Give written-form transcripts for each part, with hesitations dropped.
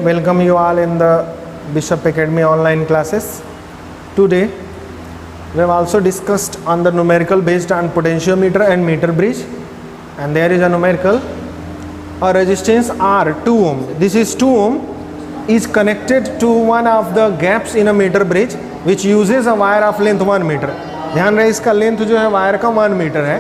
welcome you all in the Bishop Academy online classes. Today we have also discussed on the numerical based on potentiometer and meter bridge, and there is a numerical, a resistance R 2 ohm. This is 2 ohm is connected to one of the gaps in a meter bridge which uses a wire of length 1 meter. ध्यान रहे इसका length जो है wire का 1 metre है.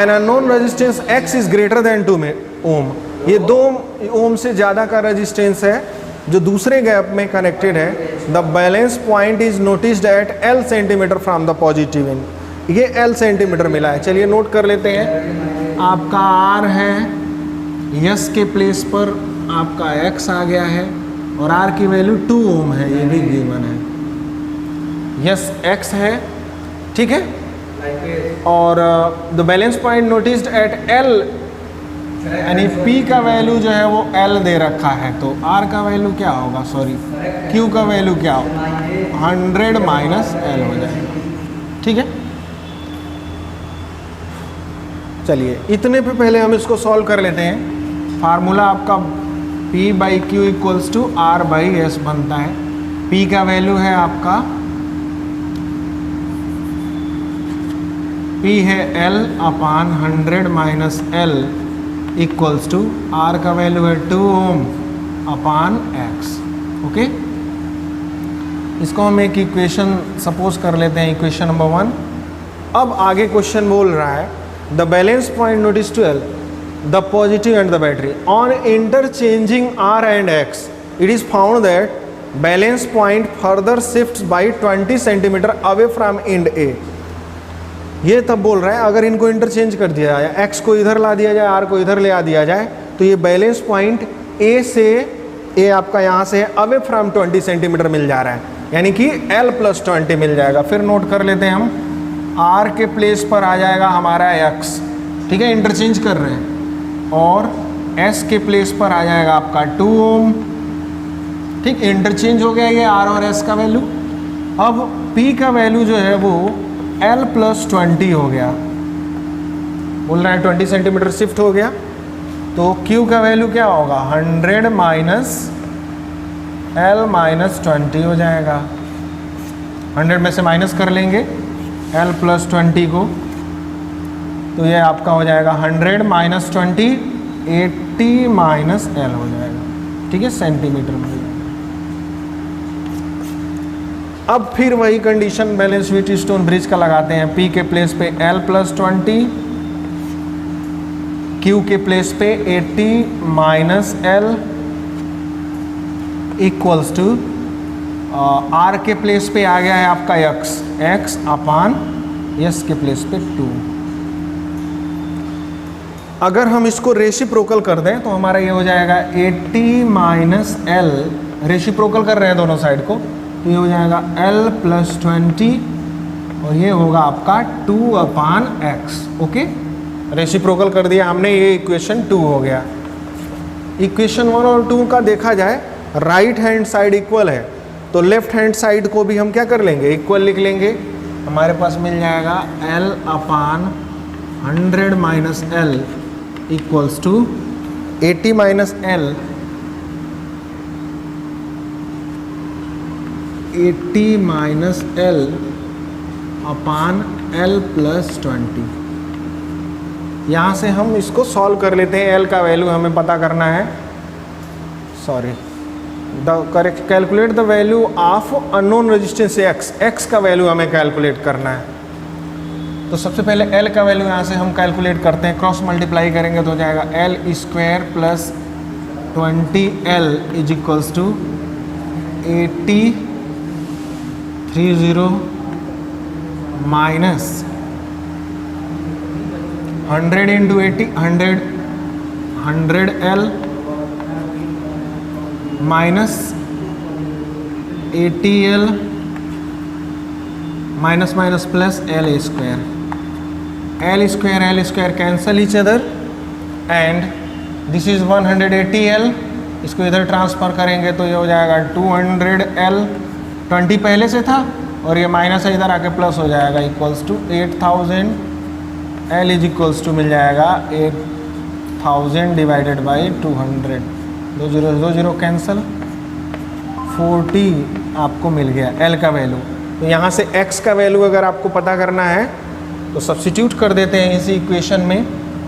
An unknown resistance X is greater than 2 ओम. ये 2 ओम से ज़्यादा का रेजिस्टेंस है जो दूसरे गैप में कनेक्टेड है. The balance point is noticed at L centimetre from the positive end. ये L सेंटीमीटर मिला है. चलिए नोट कर लेते हैं. आपका R है, यस के प्लेस पर आपका X आ गया है और R की वैल्यू 2 ओम है, ये भी गिवन है. यस X है, ठीक है. और the balance point noticed at L, यानी P का वैल्यू जो है वो L दे रखा है, तो R का वैल्यू क्या होगा, सॉरी Q का वैल्यू क्या होगा, 100 माइनस L हो जाएगा. ठीक है. चलिए इतने पे पहले हम इसको सॉल्व कर लेते हैं. फार्मूला आपका P by Q equals to R by S बनता है. P का वैल्यू है आपका, P है L upon 100 minus L equals to R का वैल्यू है 2 ओम अपान X. ओके, इसको हम एक इक्वेशन सपोज कर लेते हैं, इक्वेशन नंबर 1. अब आगे क्वेश्चन बोल रहा है the balance point notice to L, the positive end the battery on interchanging R and X, it is found that balance point further shifts by 20 centimetre away from end A. ये तब बोल रहा है अगर इनको इंटरचेंज कर दिया जाए, X को इधर ला दिया जाए, R को इधर ले आ दिया जाए, तो ये बैलेंस पॉइंट A से, A आपका यहाँ से अवे फ्रॉम 20 सेंटीमीटर मिल जा रहा है, यानी कि L प्लस 20 मिल जाएगा. फिर नोट कर लेते हैं हम, R के प्लेस पर आ जाएगा हमारा X, ठीक है, इंटरचेंज कर रहे हैं, और S के प्लेस पर आ जाएगा आपका 2 ओम. ठीक, इंटरचेंज हो गया ये R और S का वैल्यू. अब P का वैल्यू जो है वो L प्लस 20 हो गया, बोल रहा है 20 सेंटीमीटर शिफ्ट हो गया, तो Q का वैल्यू क्या होगा, 100 माइनस L माइनस 20 हो जाएगा. 100 में से माइनस कर लेंगे L प्लस 20 को, तो ये आपका हो जाएगा 100 माइनस 20, 80 माइनस L हो जाएगा. ठीक है, सेंटीमीटर में. अब फिर वही कंडीशन बैलेंस व्हीटस्टोन ब्रिज का लगाते हैं. P के प्लेस पे L प्लस 20, Q के प्लेस पे 80 minus L equals to R के प्लेस पे आ गया है आपका X अपान S के प्लेस पे 2. अगर हम इसको रेसिप्रोकल कर दें तो हमारा ये हो जाएगा 80 माइनस L, रेसिप्रोकल कर रहे हैं दोनों साइड को, तो ये हो जाएगा L प्लस 20 और ये होगा आपका 2 अपान X. ओके, रेसिप्रोकल कर दिया हमने, ये इक्वेशन 2 हो गया. इक्वेशन 1 और 2 का देखा जाए, राइट हैंड साइड इक्वल है, तो लेफ्ट हैंड साइड को भी हम क्या कर लेंगे, इक्वल लिख लेंगे. हमारे पास मिल जाएगा L upon 100 minus L equals to 80 minus L, 80 minus L upon L plus 20. यहाँ से हम इसको सॉल्व कर लेते हैं. L का वैल्यू हमें पता करना है, sorry the correct calculate the value of unknown resistance X का वैल्यू हमें कैलकुलेट करना है. तो सबसे पहले L का वैल्यू यहाँ से हम कैलकुलेट करते हैं. क्रॉस मल्टीप्लाई करेंगे तो हो जाएगा L square plus 20L is equals to 80 30 माइनस 100 into 80 100L minus 80L minus minus plus L square. L square cancel each other and this is 180L. इसको इधर ट्रांसफर करेंगे तो ये हो जाएगा 200L. 20 पहले से था और ये माइनस है इधर आके प्लस हो जाएगा, equals to 8000. L is equals to मिल जाएगा 8000 डिवाइडेड बाई 200. दो जीरो कैंसिल, 40 आपको मिल गया L का वैल्यू। तो यहाँ से X का वैल्यू अगर आपको पता करना है तो सब्स्टिट्यूट कर देते हैं इसी इक्वेशन में,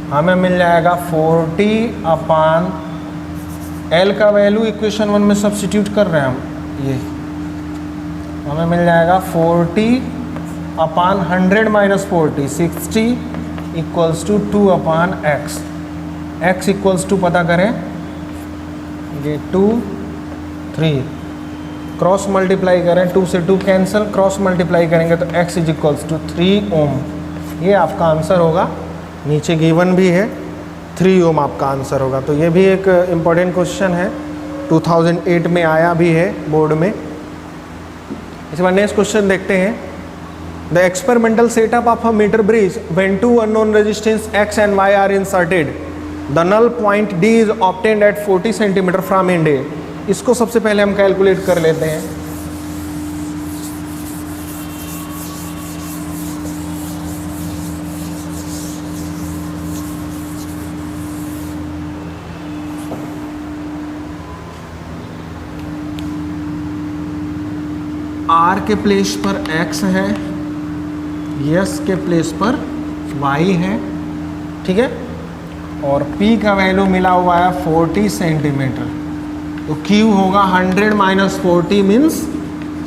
हमें मिल जाएगा 40 अपान L का वैल्यू इक्वेशन 1 में सब्स्टिट्यूट कर रहे हैं हम, ये हमें मिल जाएगा 40 upon 100 minus 40, 60 equals to 2 upon X। X equals to पता करें, ये 2 3 क्रॉस मल्टीप्लाई करें, 2 से 2 कैंसिल, क्रॉस मल्टीप्लाई करेंगे तो X इज इक्वल्स टू 3 ओम। ये आपका आंसर होगा, नीचे गिवन भी है 3 ओम आपका आंसर होगा। तो ये भी एक इम्पॉर्टेंट क्वेश्चन है, 2008 में आया भी है बोर्ड में। इस बार नेक्स्ट क्वेश्चन देखते हैं। The experimental setup of a metre bridge when two unknown resistance X and Y are inserted, the null point D is obtained at 40 centimetre from end A। इसको सबसे पहले हम कैलकुलेट कर लेते हैं। R के प्लेस पर X है, S के प्लेस पर Y है, ठीक है, और P का वैल्यू मिला हुआ है 40 सेंटीमीटर। तो Q होगा 100 माइनस 40 मीन्स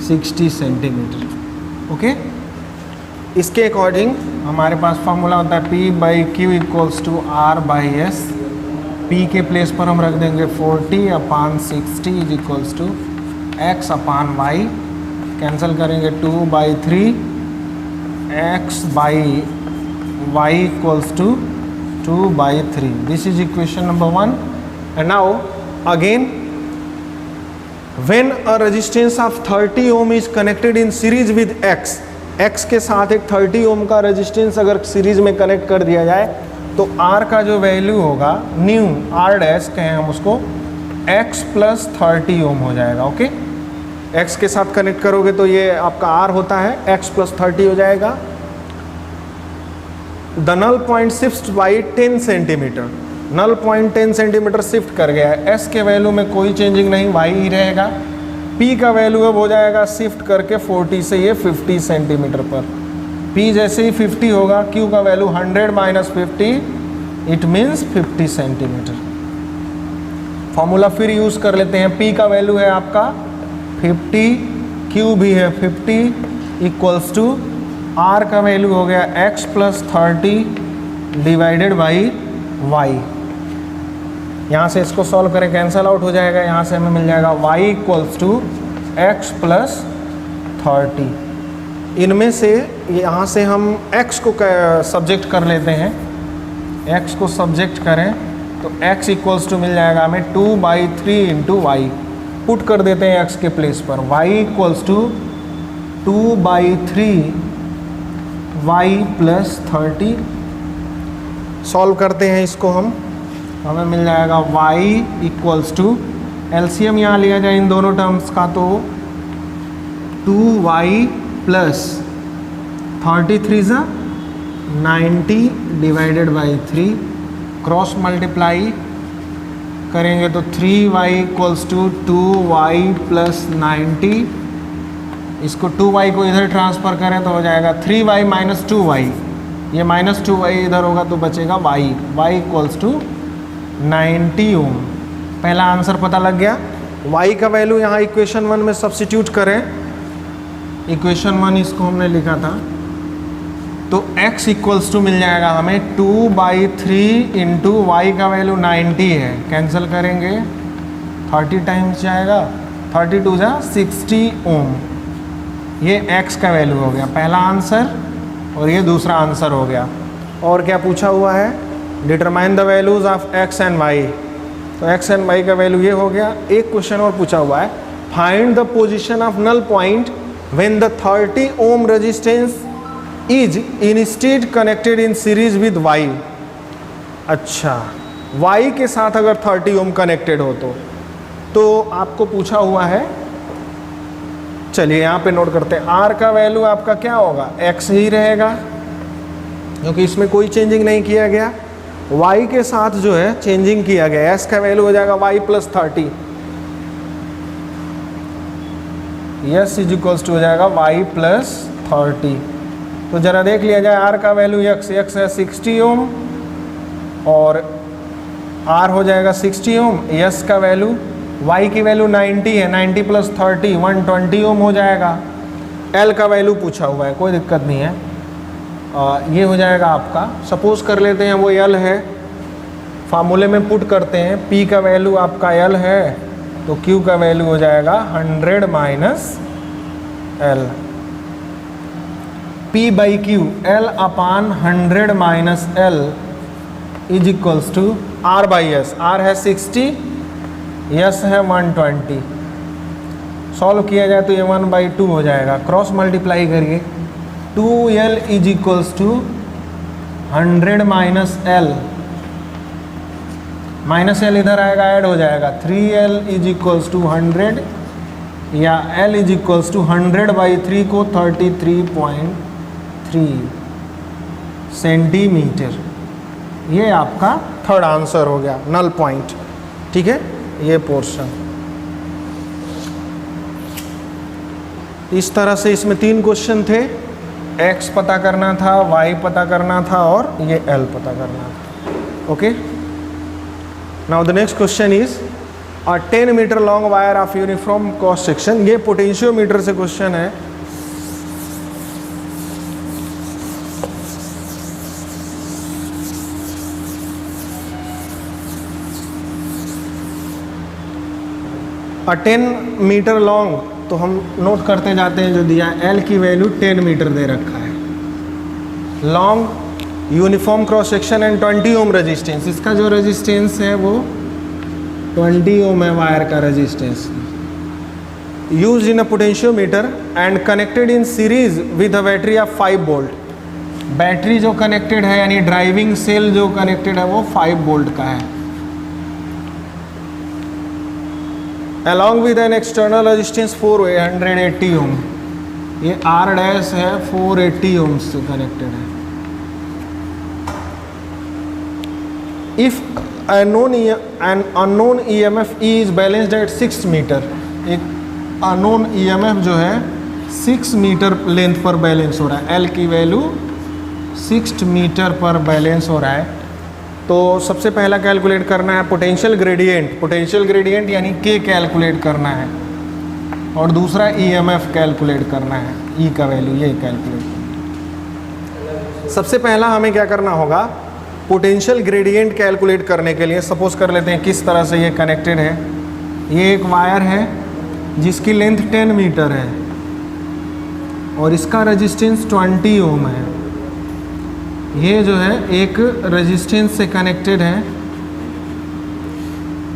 60 सेंटीमीटर। ओके, इसके अकॉर्डिंग हमारे पास फॉर्मूला होता है P by Q equals to R by S। P के प्लेस पर हम रख देंगे 40 upon 60 is equals to X upon Y, cancel करेंगे 2 by 3, X by Y equals to 2 by 3। This is equation number 1। And now again when a resistance of 30 ohm is connected in series with X के साथ एक 30 ohm का resistance अगर series में connect कर दिया जाए तो R का जो वैल्यू होगा न्यू R डैश कहें हम उसको, X प्लस 30 ohm हो जाएगा। ओके, X के साथ कनेक्ट करोगे तो ये आपका R होता है, X प्लस 30 हो जाएगा। The null point shift by 10 centimetre, null point 10 centimetre shift कर गया है। S के वैल्यू में कोई चेंजिंग नहीं, Y ही रहेगा। P का वैल्यू अब हो जाएगा शिफ्ट करके 40 से ये 50 सेंटीमीटर पर। P जैसे ही 50 होगा, Q का value 100 minus 50 it means 50 centimetre. Formula फिर यूज़ कर लेते हैं। P का वैल्यू है आपका 50, Q भी है 50 इक्वल्स टू R का वैल्यू हो गया X plus 30 divided by Y। यहाँ से इसको सॉल्व करें, कैंसल आउट हो जाएगा, यहाँ से हमें मिल जाएगा Y equals to X plus 30। इनमें से यहाँ से हम X को सब्जेक्ट कर लेते हैं, X को सब्जेक्ट करें तो X इक्वल्स टू मिल जाएगा हमें 2 बाई 3 इंटू Y। पुट कर देते हैं X के प्लेस पर, Y equals to 2 by 3 Y plus 30। Solve करते हैं इसको हम, हमें मिल जाएगा Y इक्वल्स टू, एलसीएम यहाँ लिया जाए इन दोनों टर्म्स का तो 2Y प्लस 33 ज़ा 90 डिवाइडेड बाई 3, क्रॉस मल्टीप्लाई करेंगे तो 3Y equals to 2Y plus 90। इसको 2Y को इधर ट्रांसफ़र करें तो हो जाएगा 3Y माइनस 2Y, ये माइनस 2Y इधर होगा तो बचेगा Y इक्वल्स टू 90 ओम। पहला आंसर पता लग गया। Y का वैल्यू यहाँ इक्वेशन 1 में सब्स्टिट्यूट करें, इक्वेशन 1 इसको हमने लिखा था, तो X इक्वल्स टू मिल जाएगा हमें 2 बाई 3 इंटू Y का वैल्यू 90 है, कैंसिल करेंगे 30 टाइम्स जाएगा, 32 जा 60 ओम। ये X का वैल्यू हो गया पहला आंसर और ये दूसरा आंसर हो गया। और क्या पूछा हुआ है, determine the values of X and Y। तो X एंड Y का वैल्यू ये हो गया। एक क्वेश्चन और पूछा हुआ है, find the position of null point when the 30 ohm resistance is instead connected in series with Y। अच्छा, Y के साथ अगर 30 ओम कनेक्टेड हो तो आपको पूछा हुआ है, चलिए यहाँ पे नोट करते हैं, R का वैल्यू आपका क्या होगा, X ही रहेगा क्योंकि इसमें कोई चेंजिंग नहीं किया गया। y के साथ जो है चेंजिंग किया गया, s का वैल्यू हो जाएगा y plus 30, s is equals to हो जाएगा y प्लस 30। तो जरा देख लिया जाए, r का वैल्यू x है 60 ओम और r हो जाएगा 60 ओम, s का वैल्यू y की वैल्यू 90 है, 90 प्लस 30 120 ओम हो जाएगा। l का वैल्यू पूछा हुआ है, कोई दिक्कत नहीं है, ये हो जाएगा आपका, सपोज कर लेते हैं वो l है, फार्मूले में पुट करते हैं, p का वैल्यू आपका l है तो q का वैल्यू हो जाएगा 100 minus l, p by Q l upon 100 minus l is equals to r by s, r है 60, s है 120, सॉल्व किया जाए तो ये 1/2 हो जाएगा, क्रॉस मल्टीप्लाई करिए, 2l is equals to 100 minus l, minus l इधर आएगा ऐड हो जाएगा, 3l इज इक्वल्स टू 100 या l इज इक्वल्स टू 100/3 को 33.3 सेंटीमीटर। ये आपका थर्ड आंसर हो गया, नल पॉइंट। ठीक है, ये पोर्शन इस तरह से, इसमें 3 क्वेश्चन थे, x पता करना था, y पता करना था और ये l पता करना था। Okay, now the next question is a 10 metre long wire of uniform cross section, ये पोटेंशियोमीटर से क्वेश्चन है। अ 10 मीटर लॉन्ग, तो हम नोट करते जाते हैं जो दिया है, L की वैल्यू 10 मीटर दे रखा है, long uniform cross section and 20 ohm resistance, इसका जो रेजिस्टेंस है वो 20 ओम है वायर का resistance, used in a potentiometer and connected in series with a battery of 5 volt, battery जो कनेक्टेड है यानी ड्राइविंग सेल जो कनेक्टेड है वो 5 वोल्ट का है, along with an external resistance 480 ओम, ये R डैश है 480 ओम से कनेक्टेड है। If an unknown EMF E is balanced at 6 metre, एक unknown EMF जो है 6 मीटर लेंथ पर बैलेंस हो रहा है, L की वैल्यू 6 मीटर पर बैलेंस हो रहा है, तो सबसे पहला कैलकुलेट करना है पोटेंशियल ग्रेडियंट, पोटेंशियल ग्रेडियंट यानी K कैलकुलेट करना है, और दूसरा EMF कैलकुलेट करना है, E का वैल्यू ये कैलकुलेट। सबसे पहला हमें क्या करना होगा, पोटेंशियल ग्रेडियंट कैलकुलेट करने के लिए सपोज कर लेते हैं किस तरह से ये कनेक्टेड है, ये एक वायर है जिसकी लेंथ 10 मीटर है और इसका रेजिस्टेंस 20 ओम है, ये जो है एक रेजिस्टेंस से कनेक्टेड है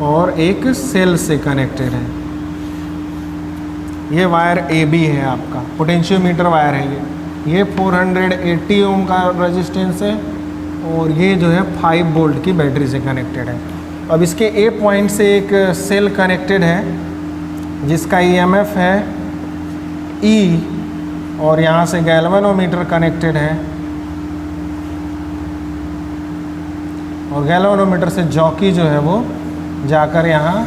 और एक सेल से कनेक्टेड है, ये वायर AB है आपका, पोटेंशियोमीटर वायर है ये 480 ओम का रेजिस्टेंस है और ये जो है 5 वोल्ट की बैटरी से कनेक्टेड है। अब इसके A पॉइंट से एक सेल कनेक्टेड है जिसका EMF है E और यहाँ से गैल्वेनोमीटर कनेक्टेड है और गैल्वेनोमीटर से जॉकी जो है वो जाकर यहाँ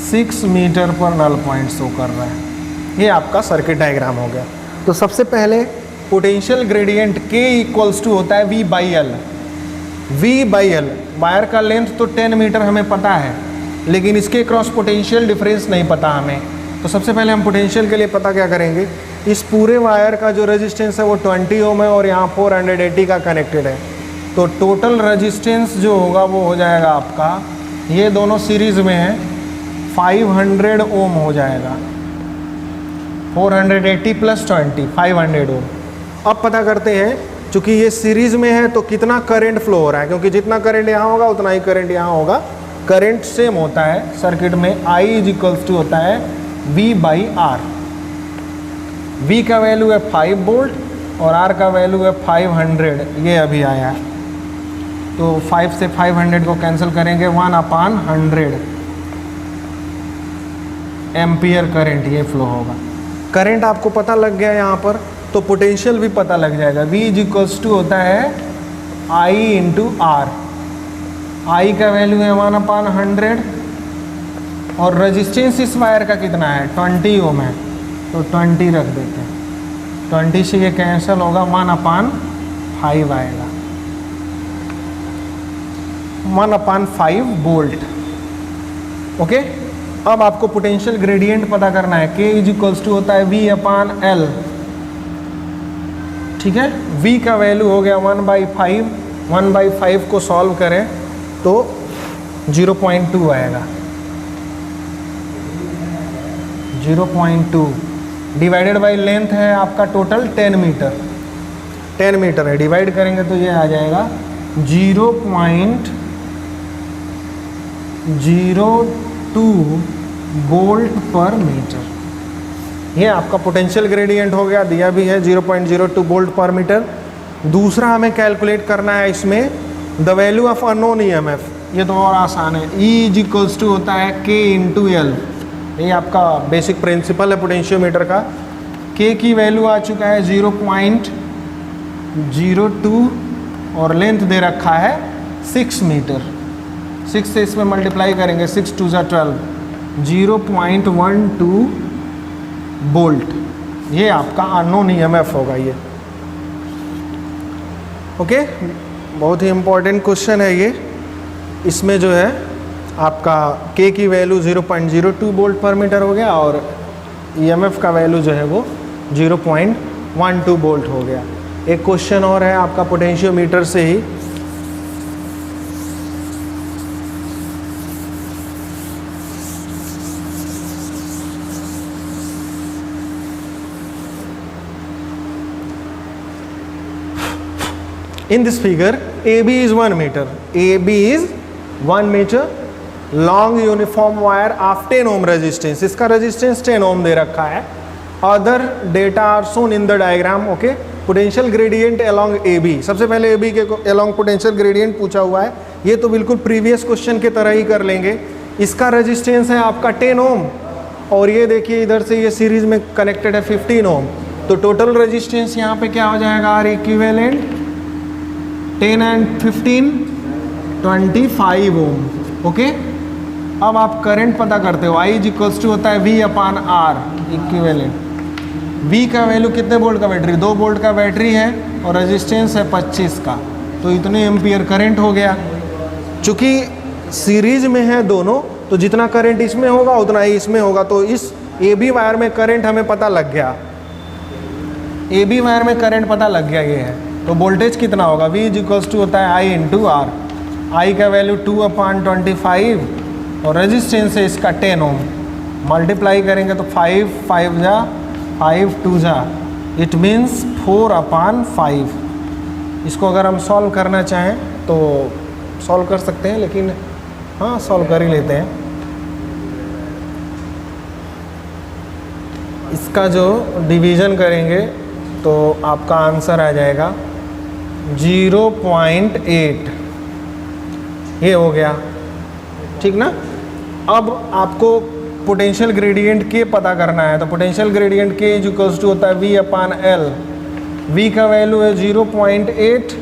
6 मीटर पर नल पॉइंट शो कर रहा है। ये आपका सर्किट डायग्राम हो गया। तो सबसे पहले potential gradient K equals to होता है V by L. V by L, wire का लेंथ तो 10 मीटर हमें पता है, लेकिन इसके क्रॉस पोटेंशियल डिफरेंस नहीं पता हमें। तो सबसे पहले हम पोटेंशियल के लिए पता क्या करेंगे, इस पूरे वायर का जो रेजिस्टेंस है वो 20 ओम है और यहाँ 480 का कनेक्टेड है, तो टोटल रेजिस्टेंस जो होगा वो हो जाएगा आपका, ये दोनों सीरीज़ में है, 500 ओम हो जाएगा, 480 प्लस 20 500 ओम। अब पता करते हैं, चूँकि ये सीरीज़ में है तो कितना करंट फ्लो हो रहा है, क्योंकि जितना करंट यहाँ होगा उतना ही करंट यहाँ होगा, करंट सेम होता है सर्किट में, I इज इक्वल्स टू होता है V बाई आर। V का वैल्यू है 5 वोल्ट और R का वैल्यू है 500, ये अभी आया है, तो 5 से 500 को कैंसिल करेंगे, 1/100 एम्पियर करंट ये फ्लो होगा। करंट आपको पता लग गया यहाँ पर, तो पोटेंशियल भी पता लग जाएगा। V इज इक्वल्स टू होता है I इंटू आर। आई का वैल्यू है 1/100 और रेजिस्टेंस इस वायर का कितना है 20 ओम है, तो 20 रख देते हैं। 20 से ये कैंसिल होगा, 1/5 आएगा, 1/5 वोल्ट। ओके, अब आपको पोटेंशियल ग्रेडियंट पता करना है। K इज इक्वल्स टू होता है V/L। ठीक है, V का वैल्यू हो गया 1/5। 1/5 को सॉल्व करें तो 0.2 आएगा। 0.2 डिवाइडेड बाई लेंथ है आपका टोटल 10 मीटर। 10 मीटर है, डिवाइड करेंगे तो ये आ जाएगा 0.02 वोल्ट पर मीटर। ये आपका पोटेंशियल ग्रेडियंट हो गया, दिया भी है 0.02 वोल्ट पर मीटर। दूसरा हमें कैलकुलेट करना है इसमें the value of unknown EMF। ये तो और आसान है, E इज इक्वल्स टू होता है K इंटू L। ये आपका बेसिक प्रिंसिपल है पोटेंशियोमीटर का। K की वैल्यू आ चुका है 0.02 और लेंथ दे रखा है 6 मीटर। 6 से इसमें मल्टीप्लाई करेंगे, 6 2 ज़ा 12, 0.12 वोल्ट। ये आपका अननोन EMF होगा ये। ओके, बहुत ही इम्पोर्टेंट क्वेश्चन है ये। इसमें जो है आपका K की वैल्यू 0.02 वोल्ट पर मीटर हो गया और EMF का वैल्यू जो है वो 0.12 वोल्ट हो गया। एक क्वेश्चन और है आपका पोटेंशियोमीटर से ही। In this figure, AB is 1 meter. AB is 1 meter long uniform wire of 10 ohm resistance. इसका resistance 10 ohm दे रखा है। Other data are shown in the diagram. Okay. Potential gradient along AB. सबसे पहले AB के along potential gradient पूछा हुआ है। ये तो बिल्कुल previous question के तरह ही कर लेंगे। इसका resistance है आपका 10 ohm और ये देखिए इधर से ये सीरीज में कनेक्टेड है 15 ohm। तो टोटल रेजिस्टेंस यहाँ पे क्या हो जाएगा, R equivalent 10 and 15 25 ohm. Okay, अब आप करंट पता करते हो, I इज इक्वल्स टू होता है V/R इक्विवेलेंट। V का वैल्यू कितने वोल्ट का बैटरी, 2 वोल्ट का बैटरी है और रेजिस्टेंस है 25 का, तो इतने एम्पियर करंट हो गया। चूँकि सीरीज में है दोनों, तो जितना करंट इसमें होगा उतना ही इसमें होगा। तो इस AB वायर में करंट हमें पता लग गया, AB वायर में करंट पता लग गया ये है। तो वोल्टेज कितना होगा, V इज इक्वल्स टू होता है I इंटू आर। I का वैल्यू 2/25 और रेजिस्टेंस है इसका 10 ओम। मल्टीप्लाई करेंगे तो 5 5 जा 5 2 जा, इट मीन्स 4/5। इसको अगर हम सॉल्व करना चाहें तो सॉल्व कर सकते हैं, लेकिन हाँ सॉल्व कर ही लेते हैं। इसका जो डिवीज़न करेंगे तो आपका आंसर आ जाएगा 0.8। ये हो गया, ठीक ना। अब आपको पोटेंशियल ग्रेडियंट के पता करना है, तो पोटेंशियल ग्रेडियंट के इज इक्वल्स टू होता है V/L। V का वैल्यू है 0.8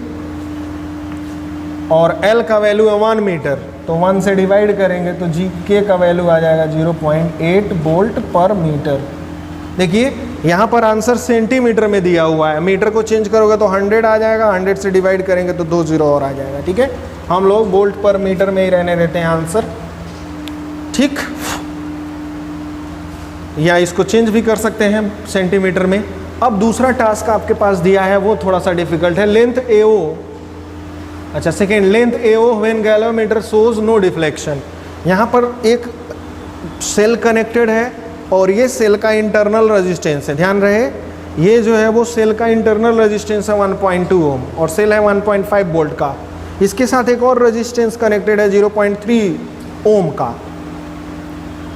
और L का वैल्यू है 1 मीटर, तो 1 से डिवाइड करेंगे तो K का वैल्यू आ जाएगा 0.8 वोल्ट पर मीटर। देखिए यहाँ पर आंसर सेंटीमीटर में दिया हुआ है, मीटर को चेंज करोगे तो 100 आ जाएगा, 100 से डिवाइड करेंगे तो 2 0 और आ जाएगा। ठीक है, हम लोग वोल्ट पर मीटर में ही रहने देते हैं आंसर, ठीक। या इसको चेंज भी कर सकते हैं सेंटीमीटर में। अब दूसरा टास्क आपके पास दिया है वो थोड़ा सा डिफिकल्ट है, लेंथ AO। अच्छा, second, length AO when galvanometer shows no deflection. यहाँ पर एक सेल कनेक्टेड है और ये सेल का इंटरनल रेजिस्टेंस है, ध्यान रहे ये जो है वो सेल का इंटरनल रेजिस्टेंस है 1.2 ओम और सेल है 1.5 वोल्ट का। इसके साथ एक और रेजिस्टेंस कनेक्टेड है 0.3 ओम का।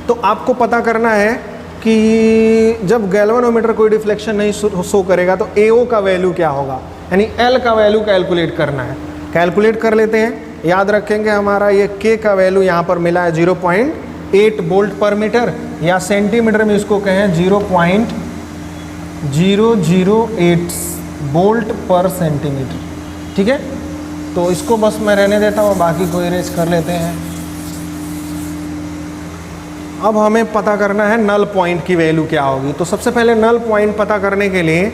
तो आपको पता करना है कि जब गैल्वेनोमीटर कोई डिफ्लेक्शन नहीं शो करेगा तो AO का वैल्यू क्या होगा, यानी L का वैल्यू कैलकुलेट करना है। कैलकुलेट कर लेते हैं, याद रखेंगे हमारा ये K का वैल्यू यहाँ पर मिला है 0.8 वोल्ट पर मीटर, या सेंटीमीटर में इसको कहें 0.008 वोल्ट पर सेंटीमीटर। ठीक है, तो इसको बस मैं रहने देता हूँ, बाकी को इरेज कर लेते हैं। अब हमें पता करना है नल पॉइंट की वैल्यू क्या होगी। तो सबसे पहले नल पॉइंट पता करने के लिए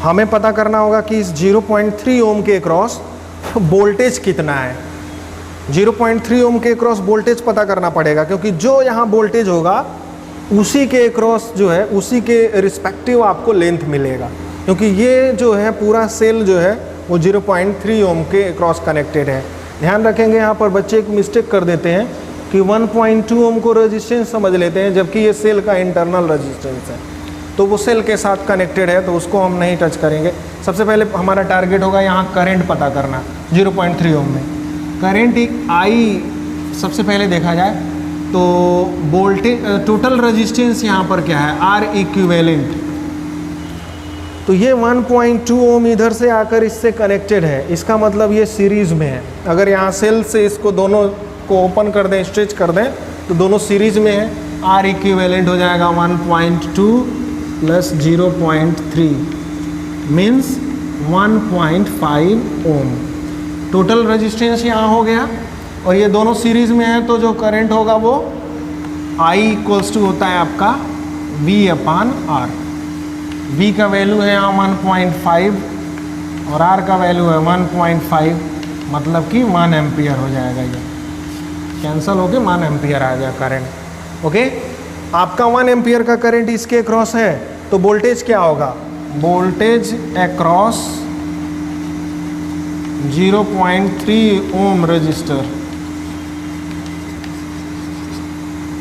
हमें पता करना होगा कि इस 0.3 ओम के क्रॉस वोल्टेज कितना है। 0.3 ओम के क्रॉस वोल्टेज पता करना पड़ेगा, क्योंकि जो यहाँ वोल्टेज होगा उसी के क्रॉस जो है उसी के रिस्पेक्टिव आपको लेंथ मिलेगा, क्योंकि ये जो है पूरा सेल जो है वो 0.3 ओम के क्रॉस कनेक्टेड है। ध्यान रखेंगे यहाँ पर बच्चे एक मिस्टेक कर देते हैं कि 1.2 ओम को रेजिस्टेंस समझ लेते हैं, जबकि ये सेल का इंटरनल रेजिस्टेंस है, तो वो सेल के साथ कनेक्टेड है, तो उसको हम नहीं टच करेंगे। सबसे पहले हमारा टारगेट होगा यहाँ करंट पता करना 0.3 ओम में। करंट आई सबसे पहले देखा जाए तो वोल्टेज टोटल रेजिस्टेंस यहाँ पर क्या है, आर इक्विवेलेंट। तो ये 1.2 ओम इधर से आकर इससे कनेक्टेड है, इसका मतलब ये सीरीज़ में है। अगर यहाँ सेल से इसको दोनों को ओपन कर दें, स्ट्रेच कर दें, तो दोनों सीरीज में है। आर इक्विवेलेंट हो जाएगा 1.2 प्लस 0.3 मीन्स 1.5 ओम। टोटल रेजिस्टेंस यहाँ हो गया, और ये दोनों सीरीज में है, तो जो करंट होगा वो आई इक्वल्स टू होता है आपका V अपान आर। V का वैल्यू है यहाँ 1.5 और R का वैल्यू है 1.5, मतलब कि 1 एम्पियर हो जाएगा। ये कैंसल होके 1 एम्पियर आ गया करंट। ओके, आपका 1 एम्पियर का करंट इसके अक्रॉस है, तो वोल्टेज क्या होगा, वोल्टेज अक्रॉस 0.3 ओम रजिस्टर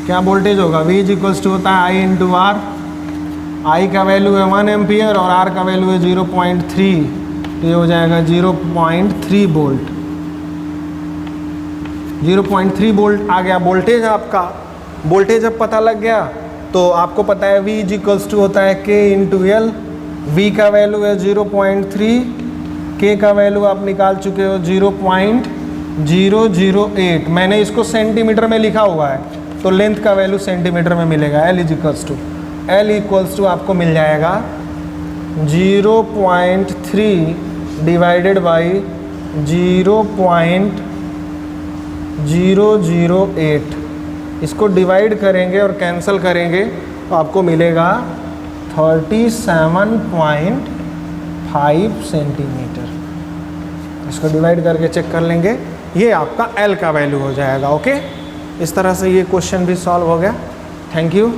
क्या वोल्टेज होगा, V इक्वल्स टू होता है आई इंटू आर। आई का वैल्यू है 1 एम्पियर और आर का वैल्यू है 0.3, तो ये हो जाएगा 0.3 वोल्ट। 0.3 वोल्ट आ गया वोल्टेज आपका। वोल्टेज अब पता लग गया, तो आपको पता है V इक्वल्स टू होता है K इंटू एल। V का वैल्यू है 0.3, K का वैल्यू आप निकाल चुके हो 0.008। मैंने इसको सेंटीमीटर में लिखा हुआ है, तो लेंथ का वैल्यू सेंटीमीटर में मिलेगा। L इक्वल्स टू आपको मिल जाएगा 0.3 डिवाइडेड बाई 0.008। इसको डिवाइड करेंगे और कैंसिल करेंगे तो आपको मिलेगा 37.5 सेंटीमीटर। इसको डिवाइड करके चेक कर लेंगे, ये आपका L का वैल्यू हो जाएगा। ओके, इस तरह से ये क्वेश्चन भी सॉल्व हो गया। Thank you.